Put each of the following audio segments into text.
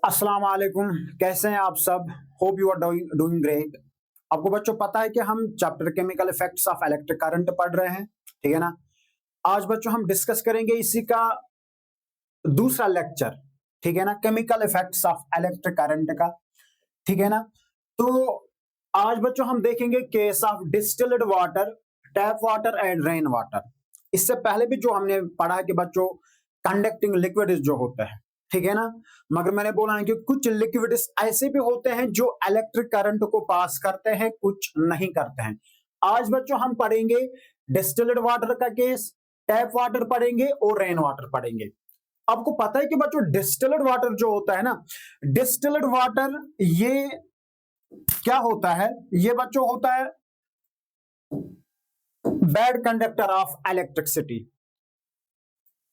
अस्सलाम वालेकुम। कैसे हैं आप सब? Hope you are doing great. आपको बच्चों पता है कि हम chapter chemical effects of electric current पढ़ रहे हैं, ठीक है ना। आज बच्चों हम डिस्कस करेंगे इसी का दूसरा लेक्चर, ठीक है ना, chemical effects of electric current का, ठीक है ना। तो आज बच्चों हम देखेंगे case of distilled water, tap water and rain water. इससे पहले भी जो हमने पढ़ा है कि बच्चों कंडक्टिंग लिक्विड जो होते हैं, ठीक है ना, मगर मैंने बोला है कि कुछ लिक्विड ऐसे भी होते हैं जो इलेक्ट्रिक करंट को पास करते हैं, कुछ नहीं करते हैं। आज बच्चों हम पढ़ेंगे डिस्टिल्ड वाटर का केस, टैप वाटर पढ़ेंगे और रेन वाटर पढ़ेंगे। आपको पता है कि बच्चों डिस्टिल्ड वाटर जो होता है ना, डिस्टिल्ड वाटर ये क्या होता है? ये बच्चों होता है बैड कंडक्टर ऑफ इलेक्ट्रिसिटी।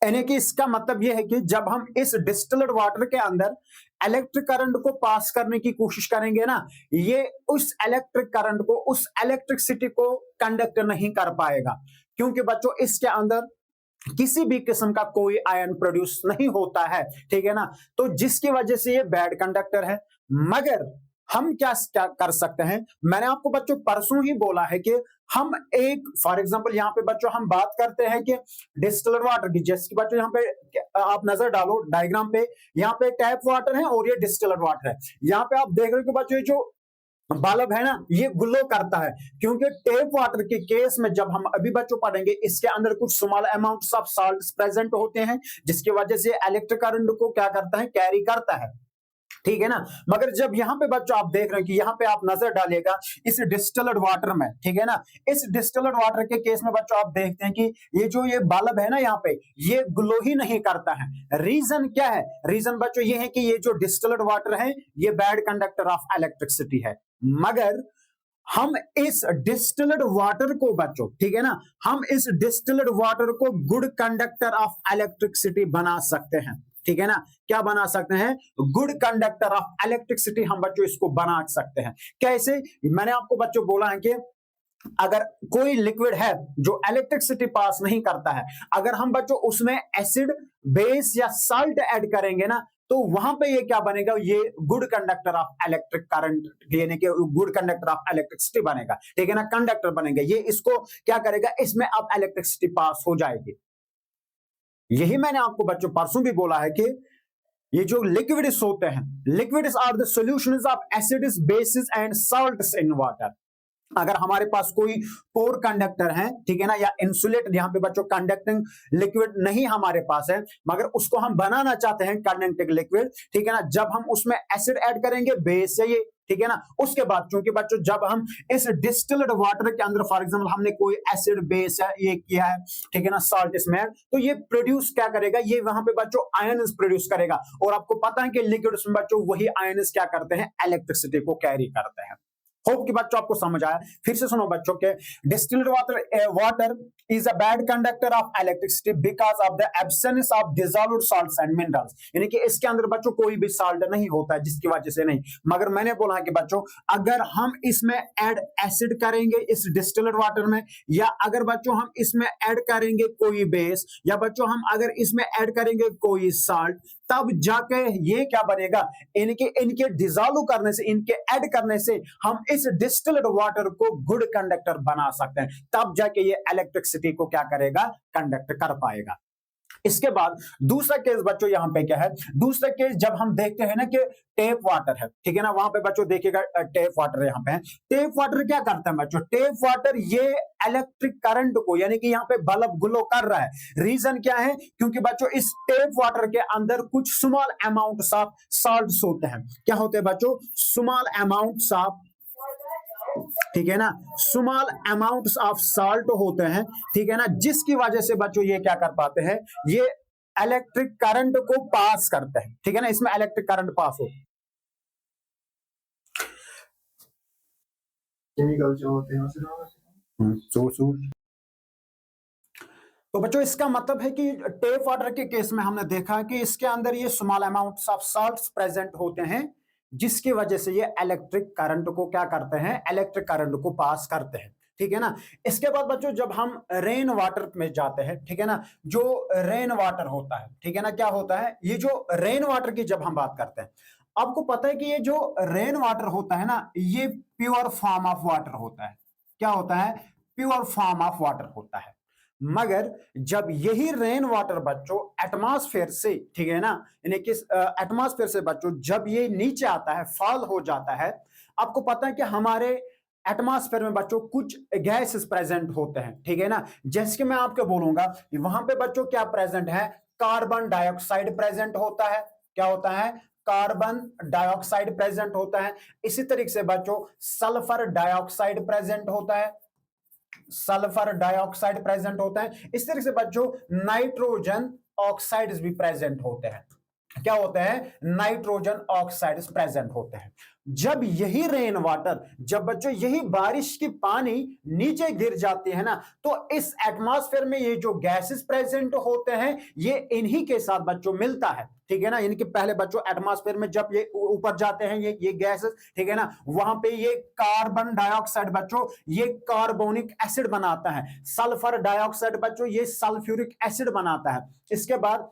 यानी कि इसका मतलब यह है कि जब हम इस डिस्टिल्ड वाटर के अंदर इलेक्ट्रिक करंट को पास करने की कोशिश करेंगे ना, ये उस इलेक्ट्रिक करंट को, उस इलेक्ट्रिसिटी को कंडक्ट नहीं कर पाएगा, क्योंकि बच्चों इसके अंदर किसी भी किस्म का कोई आयन प्रोड्यूस नहीं होता है, ठीक है ना। तो जिसकी वजह से ये बैड कंडक्टर है। मगर हम क्या क्या कर सकते हैं? मैंने आपको बच्चों परसों ही बोला है कि हम एक फॉर एग्जांपल यहाँ पे बच्चों हम बात करते हैं कि डिस्टिल्ड वाटर की, जैसे कि बच्चों यहाँ पे आप नजर डालो डायग्राम पे, यहाँ पे टैप वाटर है और ये डिस्टिल्ड वाटर है। यहाँ पे आप देख रहे हो कि बच्चों जो बल्ब है ना, ये ग्लो करता है, क्योंकि टैप वाटर के केस में जब हम अभी बच्चों पढ़ेंगे, इसके अंदर कुछ small amounts of salts present होते हैं, जिसकी वजह से इलेक्ट्रिक करंट को क्या करता है? कैरी करता है, ठीक है ना। मगर जब यहाँ पे बच्चों आप देख रहे हैं कि यहाँ पे आप नजर डालिएगा इस डिस्टिल्ड वाटर में, ठीक है ना, इस डिस्टिल्ड वाटर के केस में बच्चों आप देखते हैं कि ये बल्ब है ना, यहाँ पे ये ग्लो ही नहीं करता है। रीजन क्या है? रीजन बच्चों ये है कि ये जो डिस्टिल्ड वाटर है ये बैड कंडक्टर ऑफ इलेक्ट्रिसिटी है। मगर हम इस डिस्टिल्ड वाटर को बच्चों, ठीक है ना, हम इस डिस्टिल्ड वाटर को गुड कंडक्टर ऑफ इलेक्ट्रिसिटी बना सकते हैं, ठीक है ना। क्या बना सकते हैं? गुड कंडक्टर ऑफ इलेक्ट्रिसिटी हम बच्चों इसको बना सकते हैं। कैसे? मैंने आपको बच्चों बोला है कि अगर कोई लिक्विड है जो इलेक्ट्रिसिटी पास नहीं करता है, अगर हम बच्चों उसमें एसिड, बेस या साल्ट ऐड करेंगे ना, तो वहां पे ये क्या बनेगा? ये good conductor of electric current, यानी कि गुड कंडक्टर ऑफ इलेक्ट्रिसिटी बनेगा, ठीक है ना, कंडक्टर बनेगा। ये इसको क्या करेगा? इसमें अब इलेक्ट्रिसिटी पास हो जाएगी। यही मैंने आपको बच्चों परसों भी बोला है कि ये जो लिक्विड्स होते हैं, liquids are the solutions of acids, bases and salts in water. अगर हमारे पास कोई पोर कंडक्टर है, ठीक है ना, या इंसुलेटर, यहाँ पे बच्चों कंडक्टिंग लिक्विड नहीं हमारे पास है, मगर उसको हम बनाना चाहते हैं कंडक्टिंग लिक्विड, ठीक है ना, जब हम उसमें एसिड ऐड करेंगे, बेस है ये, ठीक है ना, उसके बाद चूंकि बच्चों जब हम इस डिस्टिल्ड वाटर के अंदर फॉर एग्जांपल हमने कोई एसिड, बेस है ये किया है, ठीक है ना, सॉल्ट इसमें, तो ये प्रोड्यूस क्या करेगा? ये वहां पे बच्चों आयन्स प्रोड्यूस करेगा। और आपको पता है कि लिक्विड्स में बच्चों वही आयन्स क्या करते हैं? इलेक्ट्रिसिटी को कैरी करते हैं। होप कि बच्चों आपको समझ आया। फिर से सुनो बच्चों के, distilled water is a bad conductor of electricity because of the absence of dissolved salts and minerals. यानी कि इसके अंदर बच्चों कोई भी सॉल्ट नहीं होता है, जिसकी वजह से नहीं। मगर मैंने बोला कि बच्चों अगर हम इसमें ऐड एसिड करेंगे इस डिस्टिल्ड वाटर में, या अगर बच्चों हम इसमें ऐड करेंगे कोई बेस, या बच्चों हम अगर इसमें ऐड करेंगे कोई सॉल्ट, तब जाके ये क्या बनेगा? इनके डिसॉल्व करने से, इनके ऐड करने से हम इस डिस्टिल्ड वाटर को गुड कंडक्टर बना सकते हैं। तब जाके ये इलेक्ट्रिसिटी को क्या करेगा? कंडक्ट कर पाएगा। इसके बाद दूसरा केस बच्चों यहां पे क्या है? दूसरा केस जब हम देखते हैं ना कि टेप वाटर है, ठीक है ना, वहां पे बच्चों देखिएगा टेप वाटर यहां पे है। टेप वाटर क्या करता है बच्चों? टेप वाटर ये इलेक्ट्रिक करंट को, यानी कि यहां पे बल्ब ग्लो कर रहा है। रीजन क्या है? क्योंकि बच्चों इस टेप वाटर के अंदर कुछ स्मॉल अमाउंट्स ऑफ सॉल्ट्स होते हैं। क्या होते हैं बच्चों? स्मॉल अमाउंट्स ऑफ, ठीक है ना, स्मॉल अमाउंट्स ऑफ साल्ट होते हैं, ठीक है ना, जिसकी वजह से बच्चों ये क्या कर पाते हैं? ये इलेक्ट्रिक करंट को पास करते हैं, ठीक है ना, इसमें इलेक्ट्रिक करंट पास हो। केमिकल जो होते हैं तो बच्चों इसका मतलब है कि टेप वाटर के केस में हमने देखा कि इसके अंदर ये small amounts of salts present होते हैं, जिसकी वजह से ये इलेक्ट्रिक करंट को क्या करते हैं? इलेक्ट्रिक करंट को पास करते हैं, ठीक है ना। इसके बाद बच्चों जब हम रेन वाटर में जाते हैं, ठीक है ना, जो रेन वाटर होता है, ठीक है ना, क्या होता है? ये जो रेन वाटर की जब हम बात करते हैं, आपको पता है कि ये जो रेन वाटर होता है ना, ये प्योर फॉर्म ऑफ वाटर होता है। क्या होता है? प्योर फॉर्म ऑफ वाटर होता है। मगर जब यही रेन वाटर बच्चों एटमॉस्फेयर से, ठीक है ना, यानी कि एटमॉस्फेयर से बच्चों जब ये नीचे आता है, फॉल हो जाता है, आपको पता है कि हमारे एटमॉस्फेयर में बच्चों कुछ गैसेस प्रेजेंट होते हैं, ठीक है ना। जैसे कि मैं आपको बोलूंगा वहां पे बच्चों क्या प्रेजेंट है? कार्बन डाइऑक्साइड प्रेजेंट होता है। क्या होता है? कार्बन डाइऑक्साइड प्रेजेंट होता है। इसी तरीके से बच्चों सल्फर डाइऑक्साइड प्रेजेंट होता है। सल्फर डाइऑक्साइड प्रेजेंट होता है। इस तरीके से बच्चों नाइट्रोजन ऑक्साइड्स भी प्रेजेंट होते हैं। क्या होते हैं? नाइट्रोजन ऑक्साइड्स प्रेजेंट होते हैं। जब यही रेन वाटर, जब बच्चों यही बारिश की पानी नीचे गिर जाती है ना, तो इस एटमॉस्फेयर में ये जो गैसेस प्रेजेंट होते हैं, ये इन्हीं के साथ बच्चों मिलता है, ठीक है ना। यानी कि पहले बच्चों एटमॉस्फेयर में जब ये ऊपर जाते हैं ये गैसेस, ठीक है ना, वहां पे ये कार्बन डाइऑक्साइड बच्चों ये कार्बोनिक एसिड बनाता है। सल्फर डाइऑक्साइड बच्चों ये सल्फ्यूरिक एसिड बनाता है। इसके बाद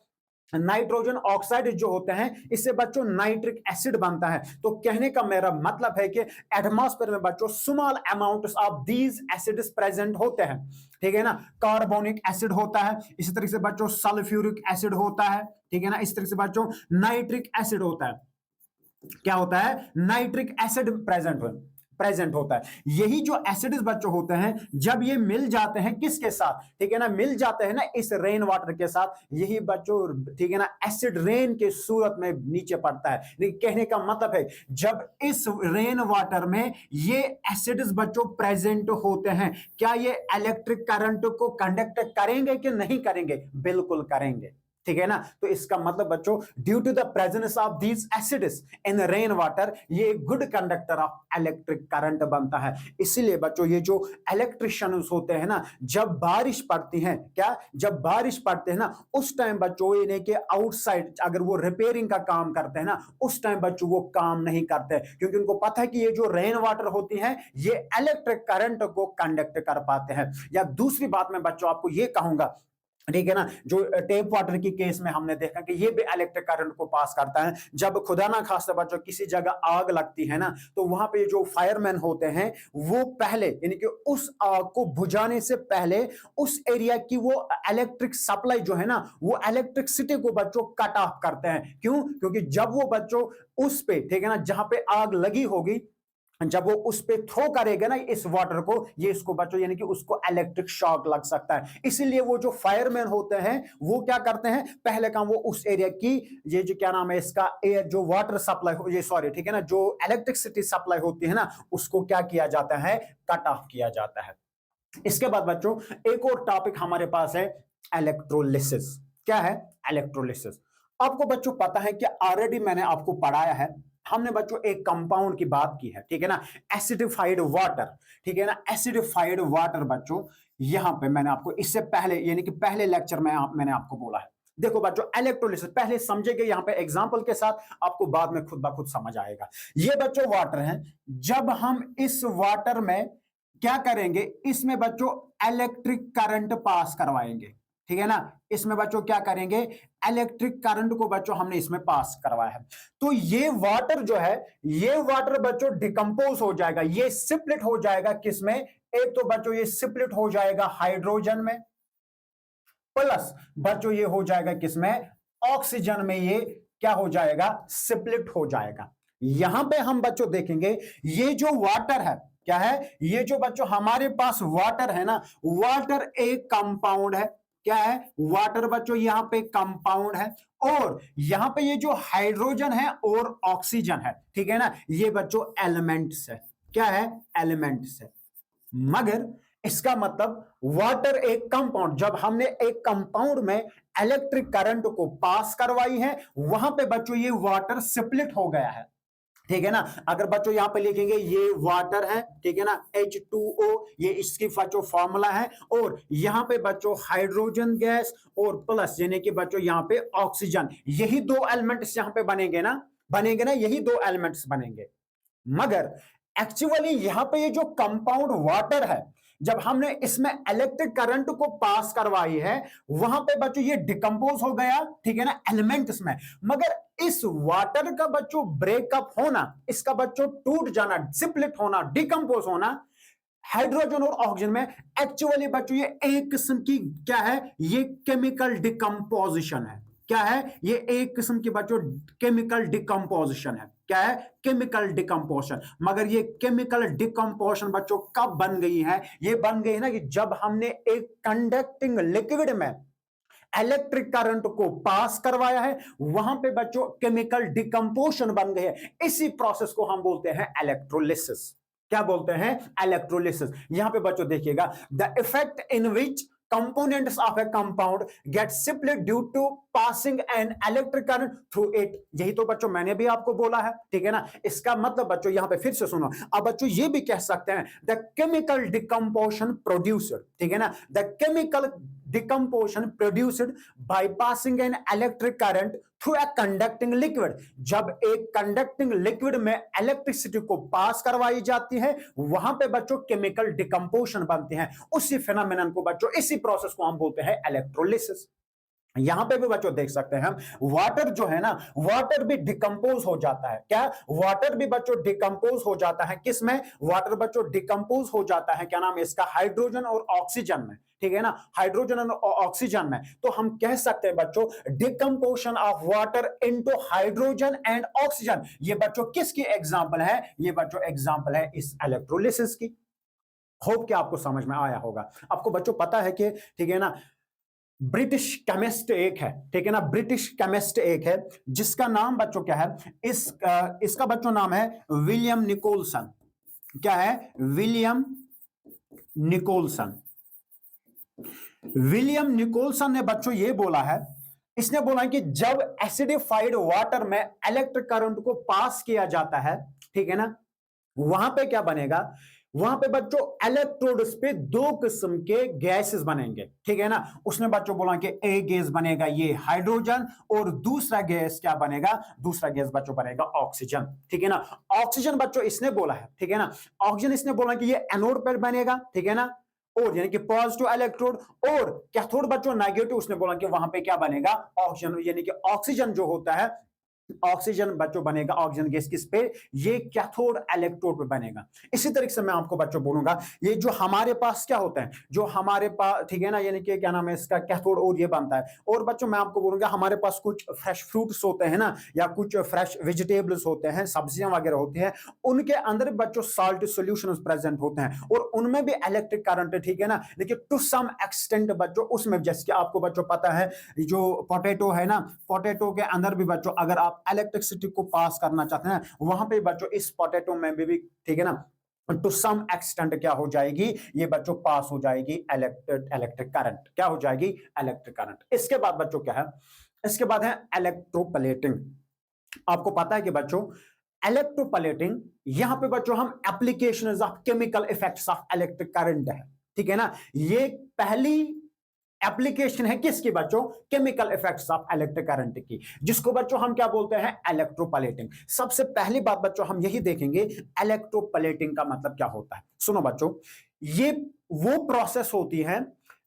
नाइट्रोजन ऑक्साइड जो होते हैं, इससे बच्चों नाइट्रिक एसिड बनता है। तो कहने का मेरा मतलब है कि एटमॉस्फेयर में बच्चों small amounts of these acids present होते हैं, ठीक है ना। कार्बोनिक एसिड होता है, इसी तरीके से बच्चों सल्फ्यूरिक एसिड होता है, ठीक है ना। इस तरीके से बच्चों नाइट्रिक एसिड होता है। क्या होता है? नाइट्रिक एसिड प्रेजेंट होता है। यही जो एसिड्स बच्चों होते हैं, जब ये मिल जाते हैं किसके साथ, ठीक है ना, मिल जाते हैं ना इस रेन वाटर के साथ, यही बच्चों, ठीक है ना, एसिड रेन के सूरत में नीचे पड़ता है। लेकिन कहने का मतलब है जब इस रेन वाटर में ये एसिड्स बच्चों प्रेजेंट होते हैं, क्या ये इलेक्ट्रिक करंट को कंडक्ट करेंगे कि नहीं करेंगे? बिल्कुल करेंगे, ठीक है ना। तो इसका मतलब बच्चों due to the presence of these acids in rain water, ये good conductor of electric current बनता है। इसीलिए बच्चों ये जो इलेक्ट्रिशियंस होते हैं ना, जब बारिश पड़ती है, क्या जब बारिश पड़ते हैं ना, उस टाइम बच्चों यानी कि आउटसाइड अगर वो रिपेयरिंग का काम करते हैं ना, उस टाइम बच्चों वो काम नहीं करते, क्योंकि उनको पता है कि ये जो रेन वाटर होती है ये इलेक्ट्रिक करंट को कंडक्ट कर पाते हैं। या दूसरी बात मैं बच्चों आपको ये कहूंगा, ठीक है ना, जो टेप वाटर की केस में हमने देखा कि ये भी इलेक्ट्रिक करंट को पास करता है। जब खुदा ना खास्ता बच्चों किसी जगह आग लगती है ना, तो वहां पे जो फायरमैन होते हैं वो पहले यानी कि उस आग को बुझाने से पहले उस एरिया की वो इलेक्ट्रिक सप्लाई जो है ना, वो इलेक्ट्रिसिटी को बच्चों कट ऑफ करते हैं। क्यों? क्योंकि जब वो बच्चों उस पे, ठीक है ना, जहां पे आग लगी होगी, जब वो उस पे थ्रो करेगा ना इस वाटर को, ये इसको बच्चों यानी कि उसको इलेक्ट्रिक शॉक लग सकता है। इसीलिए वो जो फायरमैन होते हैं वो क्या करते हैं, पहले काम वो उस एरिया की ये जो क्या नाम है इसका, एयर जो वाटर सप्लाई हो, ये सॉरी, ठीक है ना, जो इलेक्ट्रिसिटी सप्लाई होती है ना, उसको क्या किया जाता है? कट ऑफ किया जाता है। इसके बाद बच्चों एक और टॉपिक हमारे पास है, इलेक्ट्रोलिसिस। क्या है? इलेक्ट्रोलिसिस। आपको बच्चों पता है कि ऑलरेडी मैंने आपको पढ़ाया है, हमने बच्चों एक कंपाउंड की बात की है, ठीक है ना, एसिडिफाइड वाटर, ठीक है ना, एसिडिफाइड वाटर बच्चों, यहां पे मैंने आपको इससे पहले यानी कि पहले लेक्चर में मैंने आपको बोला है। देखो बच्चों इलेक्ट्रोलिसिस पहले समझेंगे यहां पे एग्जांपल के साथ, आपको बाद में खुद ब खुद समझ आएगा। ये बच्चों वाटर है, जब हम इस वाटर में क्या करेंगे, इसमें बच्चों इलेक्ट्रिक करंट पास करवाएंगे, ठीक है ना, इसमें बच्चों क्या करेंगे, इलेक्ट्रिक करंट को बच्चों हमने इसमें पास करवाया है। तो ये वाटर जो है, ये वाटर बच्चों डिकम्पोज हो जाएगा, ये सिप्लिट हो जाएगा किसमें, एक तो बच्चों ये सिप्लिट हो जाएगा हाइड्रोजन में, प्लस बच्चों ये हो जाएगा किसमें, ऑक्सीजन में, ये क्या हो जाएगा, सिप्लिट हो जाएगा। यहां पे हम बच्चों देखेंगे ये जो वाटर है, क्या है, ये जो बच्चों हमारे पास वाटर है ना, वाटर एक कंपाउंड है। क्या है? वाटर बच्चों यहां पे कंपाउंड है, और यहां पे ये जो हाइड्रोजन है और ऑक्सीजन है, ठीक है ना, ये बच्चों एलिमेंट्स है। क्या है? एलिमेंट्स है। मगर इसका मतलब वाटर एक कंपाउंड, जब हमने एक कंपाउंड में इलेक्ट्रिक करंट को पास करवाई है, वहां पे बच्चों ये वाटर स्प्लिट हो गया है, ठीक है ना। अगर बच्चों यहां पे लिखेंगे ये वाटर है, ठीक है ना, H2O, ये इसकी बच्चों फॉर्मूला है, और यहां पे बच्चों हाइड्रोजन गैस और प्लस यानी कि बच्चों यहां पे ऑक्सीजन, यही दो एलिमेंट्स यहां पे बनेंगे ना, यही दो एलिमेंट्स बनेंगे। मगर एक्चुअली यहां पे ये जो कंपाउंड वाटर है, जब हमने इसमें इलेक्ट्रिक करंट को पास करवाई है, वहां पे बच्चों ये डिकम्पोज हो गया, ठीक है ना, एलिमेंट्स में। मगर इस वाटर का बच्चों ब्रेकअप होना, इसका बच्चों टूट जाना, स्प्लिट होना, डिकम्पोज होना हाइड्रोजन और ऑक्सीजन में, एक्चुअली बच्चों ये एक किस्म की क्या है, ये केमिकल डिकम्पोजिशन है। क्या है ये? एक किस्म की बच्चों केमिकल डिकम्पोजिशन है। क्या है? Chemical decomposition. मगर ये केमिकल डिकम्पोजिशन बच्चों कब बन गई है? ये बन गई है ना कि जब हमने एक कंडक्टिंग लिक्विड में इलेक्ट्रिक करंट को पास करवाया है, वहां पे बच्चों केमिकल डिकम्पोजिशन बन गई है। इसी प्रोसेस को हम बोलते हैं इलेक्ट्रोलिसिस। क्या बोलते हैं? इलेक्ट्रोलिसिस। यहां पे बच्चों देखिएगा, the effect in which components of a compound get split due to passing an electric current through it। यही तो बच्चों मैंने भी आपको बोला है, ठीक है ना। इसका मतलब बच्चों यहां पे फिर से सुनो, अब बच्चों ये भी कह सकते हैं द केमिकल डिकम्पोजिशन प्रोड्यूसर, ठीक है ना, the chemical decomposition produced by passing an electric current through a conducting liquid. जब एक कंडक्टिंग लिक्विड में इलेक्ट्रिसिटी को पास करवाई जाती है, वहां पे बच्चों केमिकल डिकम्पोजिशन बनते हैं। उसी फिनोमेनन को बच्चों, इसी प्रोसेस को हम बोलते हैं इलेक्ट्रोलिसिस। यहां पे भी बच्चों देख सकते हैं हम, वाटर जो है ना, वाटर भी डिकम्पोज हो जाता है। क्या? वाटर भी बच्चों डिकम्पोज हो जाता है। किसमें? वाटर बच्चों डिकम्पोज हो जाता है, क्या नाम है इसका, हाइड्रोजन और ऑक्सीजन में, ठीक है ना, हाइड्रोजन और ऑक्सीजन में। तो हम कह सकते हैं बच्चों decomposition of water into hydrogen and oxygen. ये बच्चों किसकी एग्जांपल है? ये बच्चों एग्जांपल है इस इलेक्ट्रोलिसिस की। होप कि आपको समझ में आया होगा। आपको बच्चों पता है कि, ठीक है ना, ब्रिटिश केमिस्ट एक है, ठीक है ना, ब्रिटिश केमिस्ट एक है जिसका नाम बच्चों क्या है, इसका बच्चों नाम है विलियम निकोलसन। क्या है? William Nicolson. विलियम निकोलसन ने बच्चों ये बोला है, इसने बोला है कि जब एसिडिफाइड वाटर में इलेक्ट्रिक करंट को पास किया जाता है, ठीक है ना, वहां पे क्या बनेगा, वहां पे बच्चों इलेक्ट्रोड्स पे दो किस्म के गैसेस बनेंगे, ठीक है ना। उसने बच्चों बोला कि एक गैस बनेगा ये हाइड्रोजन, और दूसरा गैस क्या बनेगा, दूसरा गैस बच्चों बनेगा ऑक्सीजन, ठीक है ना। ऑक्सीजन बच्चों इसने बोला है, ठीक है ना, ऑक्सीजन इसने बोला कि ये एनोड पर बनेगा, ठीक है ना, और यानी कि पॉजिटिव इलेक्ट्रोड, और कैथोड बच्चों नेगेटिव, उसने बोला कि वहां पे क्या बनेगा, ऑक्सीजन, यानी कि ऑक्सीजन जो होता है, ऑक्सीजन बच्चों बनेगा ऑक्सीजन गैस किस पे, ये कैथोड इलेक्ट्रोड पे बनेगा। इसी तरीके से मैं आपको बच्चों बोलूंगा, ये जो हमारे पास क्या होता है, जो हमारे पास, ठीक है ना, यानी कि क्या नाम है इसका, कैथोड, और ये बनता है। और बच्चों मैं आपको बोलूंगा, हमारे पास कुछ फ्रेश फ्रूट्स होते हैं ना, या कुछ फ्रेश वेजिटेबल्स होते हैं, सब्जियां वगैरह होती हैं, उनके अंदर बच्चों साल्ट सॉल्यूशन प्रेजेंट होते हैं, और उनमें भी इलेक्ट्रिक करंट है, ठीक है ना। लेकिन टू सम एक्सटेंट बच्चों उसमें, जैसे कि आपको बच्चों पता है, जो पोटैटो है ना, पोटैटो के अंदर भी बच्चों अगर आप इलेक्ट्रिसिटी को पास करना चाहते हैं, वहां पे बच्चों इस पोटैटो में भी, ठीक है ना, टू सम एक्सटेंट क्या हो जाएगी, ये बच्चों पास हो जाएगी इलेक्ट्रिक करंट। क्या हो जाएगी? Electric current. इसके बाद बच्चों क्या है, इसके बाद है इलेक्ट्रोप्लेटिंग। आपको पता है कि बच्चों इलेक्ट्रोप्लेटिंग, यहां पे बच्चों हम application of chemical effects of electric current है, ठीक है ना। ये पहली एप्लीकेशन है किसकी बच्चों? Chemical effects of electric current की, जिसको बच्चों हम क्या बोलते हैं? इलेक्ट्रोप्लेटिंग। सबसे पहली बात बच्चों हम यही देखेंगे, इलेक्ट्रोप्लेटिंग का मतलब क्या होता है। सुनो बच्चों, ये वो प्रोसेस होती है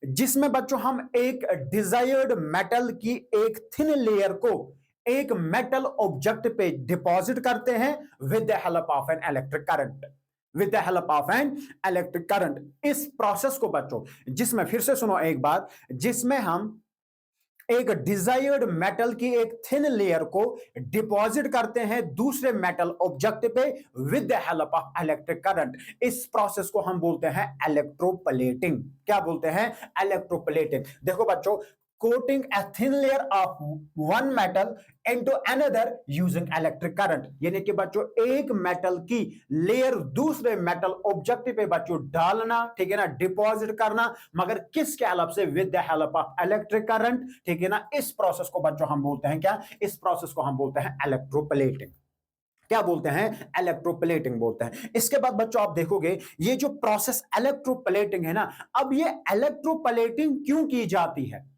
जिसमें बच्चों हम एक डिजायर्ड मेटल की एक थिन लेयर को एक मेटल ऑब्जेक्ट पे डिपॉजिट करते हैं with the help of an electric current, with the help of an electric current. इस प्रोसेस को बच्चों, जिसमें फिर से सुनो एक बात, जिसमें हम एक डिजायर्ड मेटल की एक थिन लेयर को डिपॉजिट करते हैं दूसरे मेटल ऑब्जेक्ट पे with the help of electric current. इस प्रोसेस को हम बोलते हैं इलेक्ट्रोप्लेटिंग। क्या बोलते हैं? इलेक्ट्रोप्लेटिंग। देखो बच्चों, coating a thin layer of one metal into another using electric current, यानी कि बच्चों एक मेटल की लेयर दूसरे मेटल ऑब्जेक्ट पे बच्चों डालना, ठीक है ना, डिपॉजिट करना, मगर किसके हेल्प से? With the help of electric current, ठीक है ना। इस प्रोसेस को बच्चों हम बोलते हैं क्या? इस प्रोसेस को हम बोलते हैं इलेक्ट्रोप्लेटिंग। क्या बोलते हैं? इलेक्ट्रोप्लेटिंग बोलते हैं। इसके बाद बच्चों आप देखोगे, ये जो प्रोसेस इलेक्ट्रोप्लेटिंग है ना, अब ये इलेक्ट्रोप्लेटिंग क्यों की जाती है?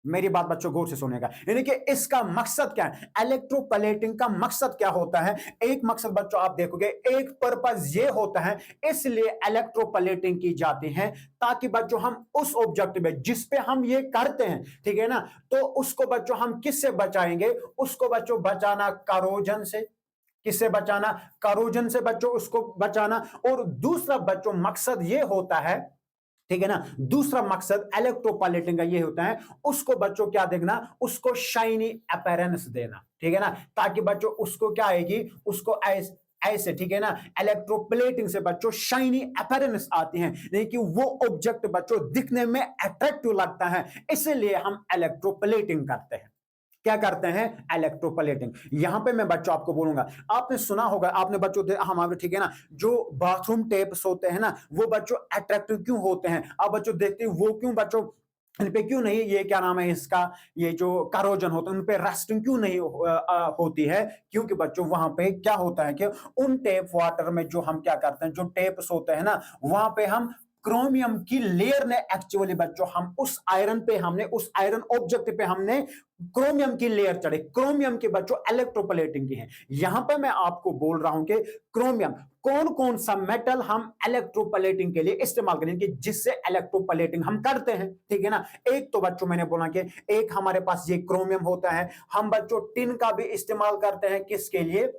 मेरी बात बच्चों गौर से सुनेगा, यानी कि इसका मकसद क्या है, इलेक्ट्रोप्लेटिंग का मकसद क्या होता है। एक मकसद बच्चों आप देखोगे, एक पर्पस ये होता है, इसलिए इलेक्ट्रोप्लेटिंग की जाती है ताकि बच्चों हम उस ऑब्जेक्ट में जिस पे हम ये करते हैं, ठीक है ना, तो उसको बच्चों हम किससे बचाएंगे, उसको बच्चों बचाना करोजन से, किससे बचाना, करोजन से बच्चों उसको बचाना। और दूसरा बच्चों मकसद ये होता है, ठीक है ना, दूसरा मकसद इलेक्ट्रोप्लेटिंग का ये होता है, उसको बच्चों क्या देखना, उसको शाइनी अपीयरेंस देना, ठीक है ना, ताकि बच्चों उसको क्या आएगी, उसको ऐसे, ठीक है ना, इलेक्ट्रोप्लेटिंग से बच्चों शाइनी अपीयरेंस आती है, नहीं कि वो ऑब्जेक्ट बच्चों दिखने में अट्रैक्टिव लगता है, इसलिए हम इलेक्ट्रोप्लेटिंग करते हैं। क्या करते हैं, इलेक्ट्रोप्लेटिंग। यहां पे मैं बच्चों आपको बोलूंगा, आपने सुना होगा, आपने बच्चों हमारे, ठीक है ना, जो बाथरूम टेप्स होते हैं ना, वो बच्चों अट्रैक्टिव क्यों होते हैं, आप बच्चों देखते हैं वो क्यों बच्चों, इन पे क्यों नहीं, ये क्या नाम है इसका, ये जो करोजन होता है उन पे रस्टिंग क्यों नहीं होती है, क्योंकि बच्चों वहां पे क्या होता है कि उन टेप वाटर में जो हम क्या करते हैं, जो टेप्स होते हैं ना, वहां पे हम क्रोमियम की लेयर ने एक्चुअली बच्चों हम उस आयरन पे, हमने उस आयरन ऑब्जेक्ट पे हमने क्रोमियम की लेयर चढ़े, क्रोमियम की बच्चों इलेक्ट्रोप्लेटिंग की है। यहां पे मैं आपको बोल रहा हूं कि क्रोमियम, कौन कौन सा मेटल हम इलेक्ट्रोप्लेटिंग के लिए इस्तेमाल करेंगे, जिससे इलेक्ट्रोप्लेटिंग हम करते हैं, ठीक है ना। एक तो बच्चों मैंने बोला कि एक हमारे पास ये क्रोमियम होता है, हम बच्चों टिन का भी इस्तेमाल करते हैं, किसके लिए,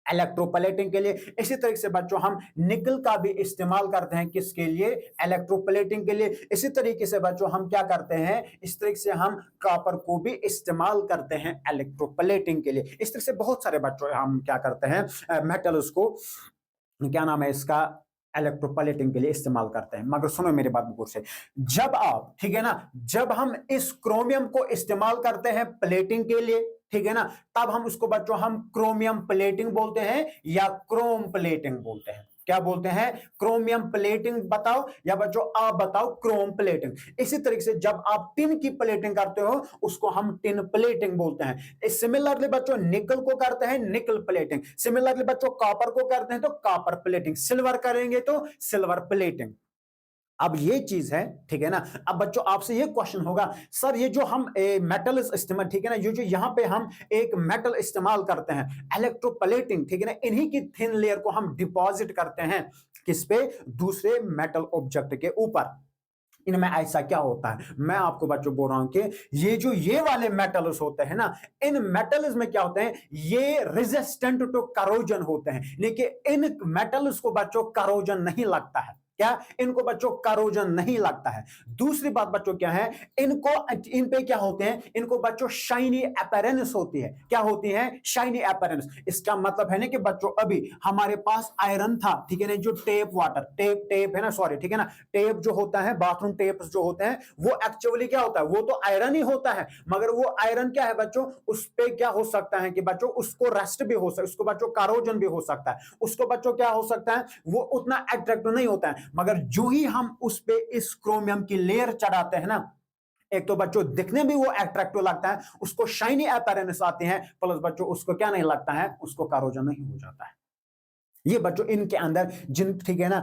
इलेक्ट्रोप्लेटिंग के लिए। इसी तरीके से बच्चों हम निकल का भी इस्तेमाल करते हैं, किसके लिए, इलेक्ट्रोप्लेटिंग के लिए। इसी तरीके से बच्चों हम क्या करते हैं, इस तरीके से हम कॉपर को भी इस्तेमाल करते हैं इलेक्ट्रोप्लेटिंग के लिए। इस तरह से बहुत सारे बच्चों हम क्या करते हैं, मेटल्स को, क्या नाम है इसका, इलेक्ट्रोप्लेटिंग के लिए इस्तेमाल करते हैं। मगर सुनो मेरी बात गौर से, जब आप, ठीक है ना, जब हम इस क्रोमियम को इस्तेमाल करते हैं प्लेटिंग के लिए, ठीक है ना, तब हम उसको बच्चों हम क्रोमियम प्लेटिंग बोलते हैं या क्रोम प्लेटिंग बोलते हैं। क्या बोलते हैं, क्रोमियम प्लेटिंग बताओ या बच्चों आप बताओ क्रोम प्लेटिंग। इसी तरीके से जब आप टिन की प्लेटिंग करते हो उसको हम टिन प्लेटिंग बोलते हैं। सिमिलरली बच्चों निकल को करते हैं निकल प्लेटिंग, सिमिलरली बच्चों कॉपर को करते हैं तो कॉपर प्लेटिंग, सिल्वर करेंगे तो सिल्वर प्लेटिंग। अब ये चीज है, ठीक है ना। अब बच्चों आपसे ये क्वेश्चन होगा, सर ये जो हम मेटल इस्तेमाल, ठीक है ना, ये जो यहां पे हम एक मेटल इस्तेमाल करते हैं इलेक्ट्रोप्लेटिंग, ठीक है ना, इन्हीं की थिन लेयर को हम डिपॉजिट करते हैं किस पे, दूसरे मेटल ऑब्जेक्ट के ऊपर, इनमें ऐसा क्या होता है। मैं आपको बच्चों बोल रहा हूं कि ये वाले मेटल्स होते हैं ना, इन मेटल्स में क्या होते हैं, ये रेजिस्टेंट टू करोजन होते हैं, लेकिन इन मेटल्स को बच्चों करोजन नहीं लगता है। क्या, इनको बच्चों करोजन नहीं लगता है। दूसरी बात बच्चों क्या है, इनको, इन पे क्या होते हैं, इनको बच्चों शाइनी अपीयरेंस होती है। क्या होती है, शाइनी अपीयरेंस। इसका मतलब है ना कि बच्चों अभी हमारे पास आयरन था, ठीक है ना, जो टेप वाटर, टेप है ना, सॉरी, ठीक है ना, टेप जो होता है, बाथरूम टेप्स जो होते हैं, वो एक्चुअली क्या होता है, वो तो आयरन ही होता है, मगर वो आयरन क्या है बच्चों, उस पे क्या हो सकता है कि बच्चों उसको रस्ट भी हो सकता है, उसको बच्चों करोजन भी हो सकता है, उसको बच्चों क्या हो सकता है, वो उतना अट्रैक्टिव नहीं होता है। मगर जो ही हम उस पे इस क्रोमियम की लेयर चढ़ाते हैं ना, एक तो बच्चों दिखने में वो अट्रैक्टिव लगता है, उसको शाइनी अपीयरेंस आते हैं, प्लस बच्चों उसको क्या नहीं लगता है, उसको करोजन नहीं हो जाता है। ये बच्चों इनके अंदर जिन, ठीक है ना,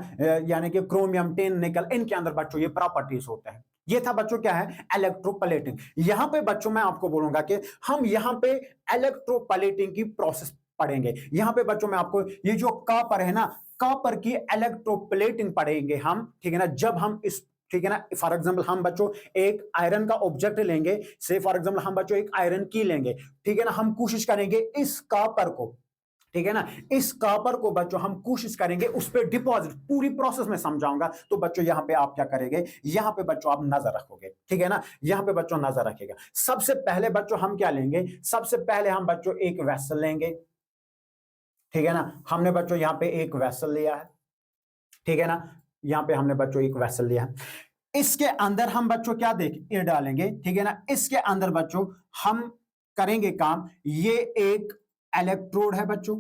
यानी कि क्रोमियम, टिन, निकल, इनके अंदर बच्चों ये प्रॉपर्टीज होते हैं। ये था बच्चों क्या है, इलेक्ट्रोप्लेटिंग। यहां पे बच्चों मैं आपको बोलूंगा कि हम यहां पे इलेक्ट्रोप्लेटिंग की प्रोसेस पढ़ेंगे। यहां पे बच्चों मैं आपको ये जो कॉपर है ना, कॉपर की इलेक्ट्रोप्लेटिंग पढ़ेंगे हम, ठीक है ना। जब हम इस, ठीक है ना, फॉर एग्जांपल हम बच्चों एक आयरन का ऑब्जेक्ट लेंगे, से फॉर एग्जांपल हम बच्चों एक आयरन की लेंगे, ठीक है ना, हम कोशिश करेंगे इस कॉपर को, ठीक है ना, इस कॉपर को बच्चों हम कोशिश करेंगे उस पर डिपॉजिट, पूरी प्रोसेस में समझाऊंगा। तो बच्चों यहां पे आप क्या करेंगे, यहां पे बच्चों आप नजर रखोगे, ठीक है ना, यहां पे बच्चों नजर रखेगा। सबसे पहले बच्चों हम क्या लेंगे, सबसे पहले हम बच्चों एक वेसल लेंगे, ठीक है ना, हमने बच्चों यहां पे एक वेसल लिया है, ठीक है ना, यहां पे हमने बच्चों एक वेसल लिया है। इसके अंदर हम बच्चों क्या ये डालेंगे, ठीक है ना, इसके अंदर बच्चों हम करेंगे काम, ये एक इलेक्ट्रोड है बच्चों,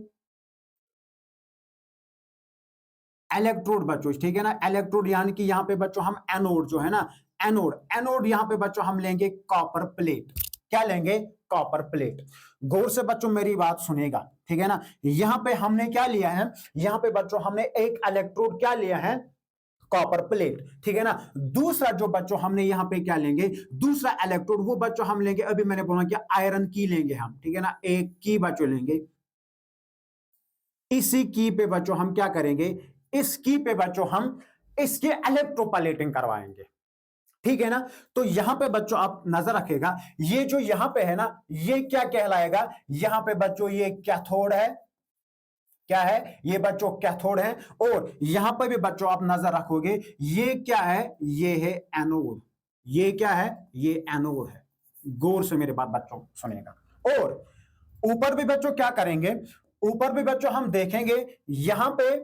इलेक्ट्रोड बच्चों, ठीक है ना, इलेक्ट्रोड, यानी कि यहां पे बच्चों हम एनोड जो है ना, एनोड यहां पे बच्चों हम लेंगे कॉपर प्लेट। क्या लेंगे, कॉपर प्लेट। गौर से बच्चों मेरी बात सुनेगा, ठीक है ना। यहां पे हमने क्या लिया है, यहां पे बच्चों हमने एक इलेक्ट्रोड क्या लिया है, कॉपर प्लेट, ठीक है ना। दूसरा जो बच्चों हमने यहाँ पे क्या लेंगे, दूसरा इलेक्ट्रोड, वो बच्चों हम लेंगे, अभी मैंने बोला कि आयरन की लेंगे हम, ठीक है ना, एक की बच्चों लेंगे। इसी की पे बच्चों हम क्या करेंगे, इस की पे बच्चों हम इसके इलेक्ट्रोप्लेटिंग करवाएंगे, ठीक है ना। तो यहां पे बच्चों आप नजर रखेगा, ये जो यहां पे है ना, ये क्या कहलाएगा, यहां पे बच्चों ये कैथोड है, क्या है ये बच्चों कैथोड है। और यहां पर भी बच्चों आप नजर रखोगे, ये क्या है, ये है एनोड, ये क्या है, ये एनोड है। गौर से मेरे बात बच्चों सुनिएगा। और ऊपर भी बच्चों क्या करेंगे, ऊपर भी बच्चों हम देखेंगे यहां पे,